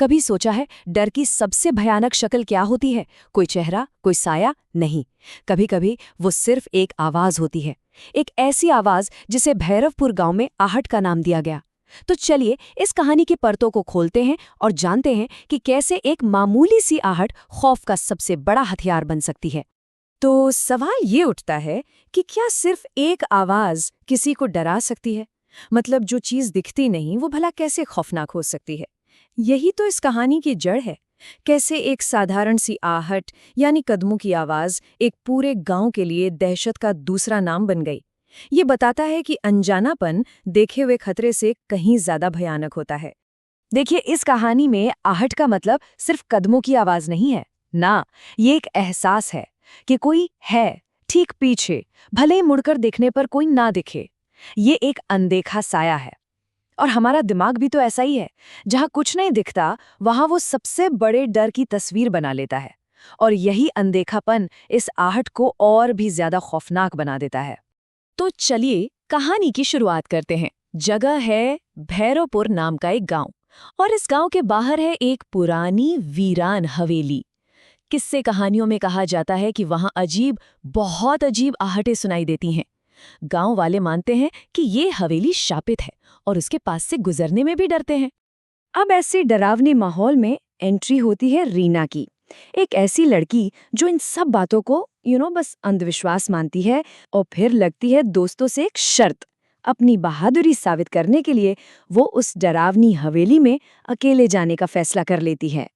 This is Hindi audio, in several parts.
कभी सोचा है डर की सबसे भयानक शक्ल क्या होती है? कोई चेहरा, कोई साया? नहीं। कभी कभी वो सिर्फ एक आवाज होती है। एक ऐसी आवाज जिसे भैरवपुर गांव में आहट का नाम दिया गया। तो चलिए इस कहानी की परतों को खोलते हैं और जानते हैं कि कैसे एक मामूली सी आहट खौफ का सबसे बड़ा हथियार बन सकती है। तो सवाल ये उठता है कि क्या सिर्फ एक आवाज किसी को डरा सकती है? मतलब जो चीज दिखती नहीं वो भला कैसे खौफनाक हो सकती है? यही तो इस कहानी की जड़ है। कैसे एक साधारण सी आहट यानी कदमों की आवाज एक पूरे गांव के लिए दहशत का दूसरा नाम बन गई। ये बताता है कि अनजानापन देखे हुए खतरे से कहीं ज्यादा भयानक होता है। देखिए इस कहानी में आहट का मतलब सिर्फ कदमों की आवाज नहीं है ना, ये एक एहसास है कि कोई है ठीक पीछे, भले ही मुड़कर देखने पर कोई ना दिखे। ये एक अनदेखा साया है। और हमारा दिमाग भी तो ऐसा ही है, जहां कुछ नहीं दिखता वहां वो सबसे बड़े डर की तस्वीर बना लेता है। और यही अनदेखापन इस आहट को और भी ज्यादा खौफनाक बना देता है। तो चलिए कहानी की शुरुआत करते हैं। जगह है भैरवपुर नाम का एक गांव, और इस गांव के बाहर है एक पुरानी वीरान हवेली। किस्से कहानियों में कहा जाता है कि वहां बहुत अजीब आहटें सुनाई देती हैं। गांव वाले मानते हैं कि ये हवेली शापित है और उसके पास से गुजरने में भी डरते हैं। अब ऐसे डरावने माहौल में एंट्री होती है रीना की, एक ऐसी लड़की जो इन सब बातों को बस अंधविश्वास मानती है। और फिर लगती है दोस्तों से एक शर्त, अपनी बहादुरी साबित करने के लिए वो उस डरावनी हवेली में अकेले जाने का फैसला कर लेती है।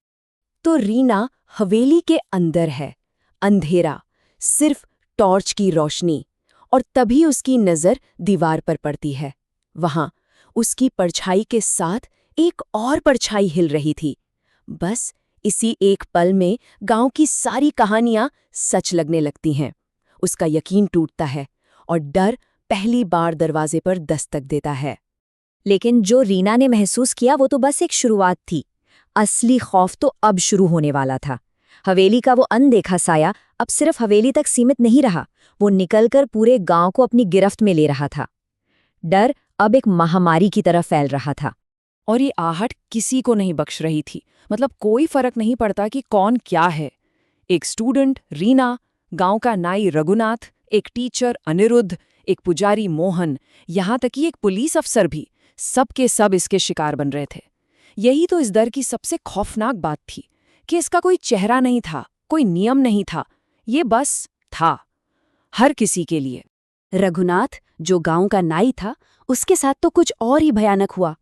तो रीना हवेली के अंदर है, अंधेरा, सिर्फ टॉर्च की रोशनी। और तभी उसकी नजर दीवार पर पड़ती है। वहां उसकी परछाई के साथ एक और परछाई हिल रही थी। बस इसी एक पल में गांव की सारी कहानियां सच लगने लगती हैं। उसका यकीन टूटता है और डर पहली बार दरवाजे पर दस्तक देता है। लेकिन जो रीना ने महसूस किया वो तो बस एक शुरुआत थी। असली खौफ तो अब शुरू होने वाला था। हवेली का वो अनदेखा साया अब सिर्फ हवेली तक सीमित नहीं रहा, वो निकलकर पूरे गांव को अपनी गिरफ्त में ले रहा था। डर अब एक महामारी की तरह फैल रहा था। और ये आहट किसी को नहीं बख्श रही थी। मतलब कोई फर्क नहीं पड़ता कि कौन क्या है। एक स्टूडेंट रीना, गांव का नाई रघुनाथ, एक टीचर अनिरुद्ध, एक पुजारी मोहन, यहाँ तक कि एक पुलिस अफसर भी, सब के सब इसके शिकार बन रहे थे। यही तो इस डर की सबसे खौफनाक बात थी कि इसका कोई चेहरा नहीं था, कोई नियम नहीं था, ये बस था, हर किसी के लिए। रघुनाथ, जो गांव का नाई था, उसके साथ तो कुछ और ही भयानक हुआ।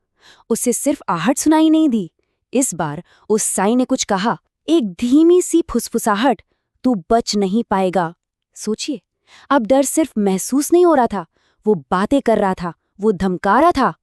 उसे सिर्फ आहट सुनाई नहीं दी, इस बार उस साई ने कुछ कहा, एक धीमी सी फुसफुसाहट, तू बच नहीं पाएगा। सोचिए, अब डर सिर्फ महसूस नहीं हो रहा था, वो बातें कर रहा था, वो धमका रहा था।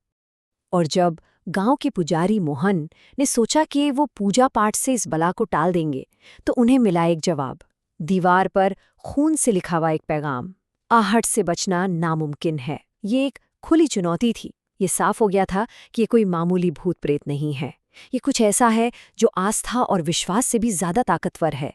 और जब गांव के पुजारी मोहन ने सोचा कि वो पूजा पाठ से इस बला को टाल देंगे, तो उन्हें मिला एक जवाब। दीवार पर खून से लिखा हुआ एक पैगाम, आहट से बचना नामुमकिन है। ये एक खुली चुनौती थी। ये साफ हो गया था कि ये कोई मामूली भूत प्रेत नहीं है, ये कुछ ऐसा है जो आस्था और विश्वास से भी ज्यादा ताकतवर है।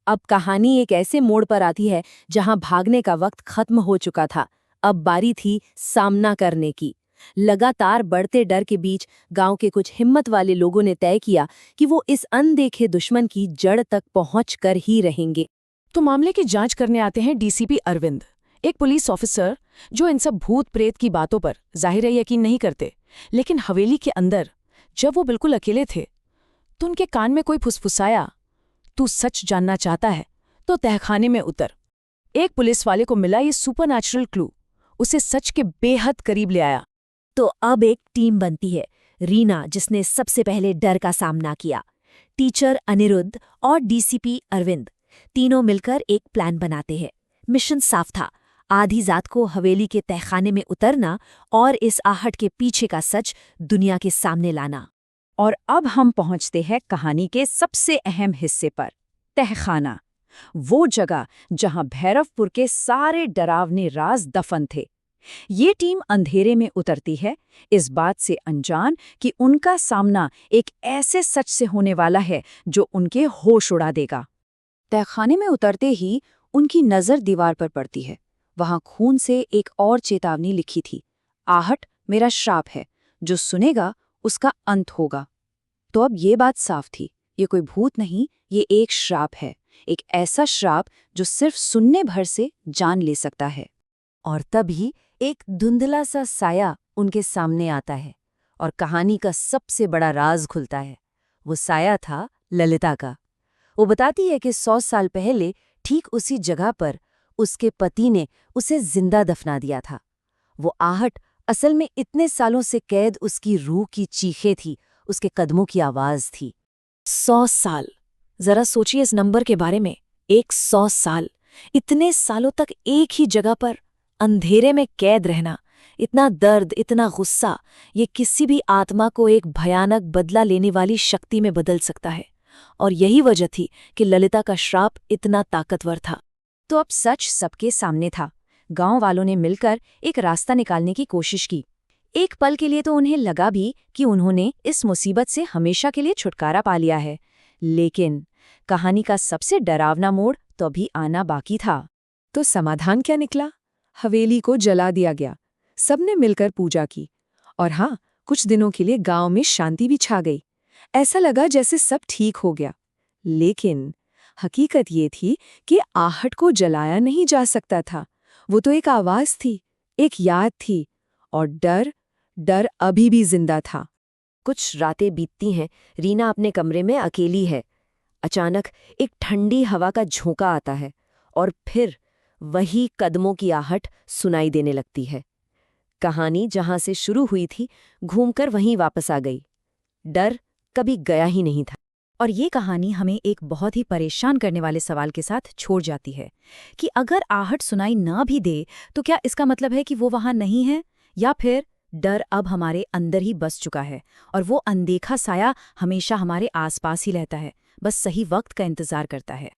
अब कहानी एक ऐसे मोड़ पर आती है जहां भागने का वक्त खत्म हो चुका था। अब बारी थी सामना करने की। लगातार बढ़ते डर के बीच गांव के कुछ हिम्मत वाले लोगों ने तय किया कि वो इस अनदेखे दुश्मन की जड़ तक पहुंच कर ही रहेंगे। तो मामले की जांच करने आते हैं डीसीपी अरविंद, एक पुलिस ऑफिसर जो इन सब भूत प्रेत की बातों पर जाहिर है यकीन नहीं करते। लेकिन हवेली के अंदर जब वो बिल्कुल अकेले थे तो उनके कान में कोई फुसफुसाया, तू सच जानना चाहता है तो तहखाने में उतर। एक पुलिस वाले को मिला ये सुपरनैचुरल क्लू, उसे सच के बेहद करीब ले आया। तो अब एक टीम बनती है। रीना, जिसने सबसे पहले डर का सामना किया, टीचर अनिरुद्ध और डीसीपी अरविंद, तीनों मिलकर एक प्लान बनाते हैं। मिशन साफ था, आधी रात को हवेली के तहखाने में उतरना और इस आहट के पीछे का सच दुनिया के सामने लाना। और अब हम पहुंचते हैं कहानी के सबसे अहम हिस्से पर, तहखाना। वो जगह जहां भैरवपुर के सारे डरावने राज दफन थे। ये टीम अंधेरे में उतरती है, इस बात से अनजान कि उनका सामना एक ऐसे सच से होने वाला है जो उनके होश उड़ा देगा। तहखाने में उतरते ही उनकी नज़र दीवार पर पड़ती है। वहां खून से एक और चेतावनी लिखी थी, आहट मेरा श्राप है, जो सुनेगा उसका अंत होगा। तो अब ये बात साफ थी, ये कोई भूत नहीं, ये एक श्राप है, एक ऐसा श्राप जो सिर्फ सुनने भर से जान ले सकता है। और तभी एक धुंधला सा साया उनके सामने आता है और कहानी का सबसे बड़ा राज खुलता है। वो साया था ललिता का। वो बताती है कि 100 साल पहले ठीक उसी जगह पर उसके पति ने उसे जिंदा दफना दिया था। वो आहट असल में इतने सालों से कैद उसकी रूह की चीखें थी, उसके कदमों की आवाज थी। 100 साल, जरा सोचिए इस नंबर के बारे में। 100 साल, इतने सालों तक एक ही जगह पर अंधेरे में कैद रहना, इतना दर्द, इतना गुस्सा, ये किसी भी आत्मा को एक भयानक बदला लेने वाली शक्ति में बदल सकता है। और यही वजह थी कि ललिता का श्राप इतना ताकतवर था। तो अब सच सबके सामने था। गांव वालों ने मिलकर एक रास्ता निकालने की कोशिश की। एक पल के लिए तो उन्हें लगा भी कि उन्होंने इस मुसीबत से हमेशा के लिए छुटकारा पा लिया है, लेकिन कहानी का सबसे डरावना मोड़ तो अभी आना बाकी था। तो समाधान क्या निकला? हवेली को जला दिया गया, सबने मिलकर पूजा की, और हाँ, कुछ दिनों के लिए गांव में शांति भी छा गई। ऐसा लगा जैसे सब ठीक हो गया। लेकिन हकीकत ये थी कि आहट को जलाया नहीं जा सकता था। वो तो एक आवाज थी, एक याद थी, और डर अभी भी जिंदा था। कुछ रातें बीतती हैं, रीना अपने कमरे में अकेली है। अचानक एक ठंडी हवा का झोंका आता है और फिर वही कदमों की आहट सुनाई देने लगती है। कहानी जहां से शुरू हुई थी, घूमकर वहीं वापस आ गई। डर कभी गया ही नहीं था। और ये कहानी हमें एक बहुत ही परेशान करने वाले सवाल के साथ छोड़ जाती है कि अगर आहट सुनाई ना भी दे तो क्या इसका मतलब है कि वो वहां नहीं है, या फिर डर अब हमारे अंदर ही बस चुका है और वो अनदेखा साया हमेशा हमारे आसपास ही रहता है, बस सही वक्त का इंतजार करता है।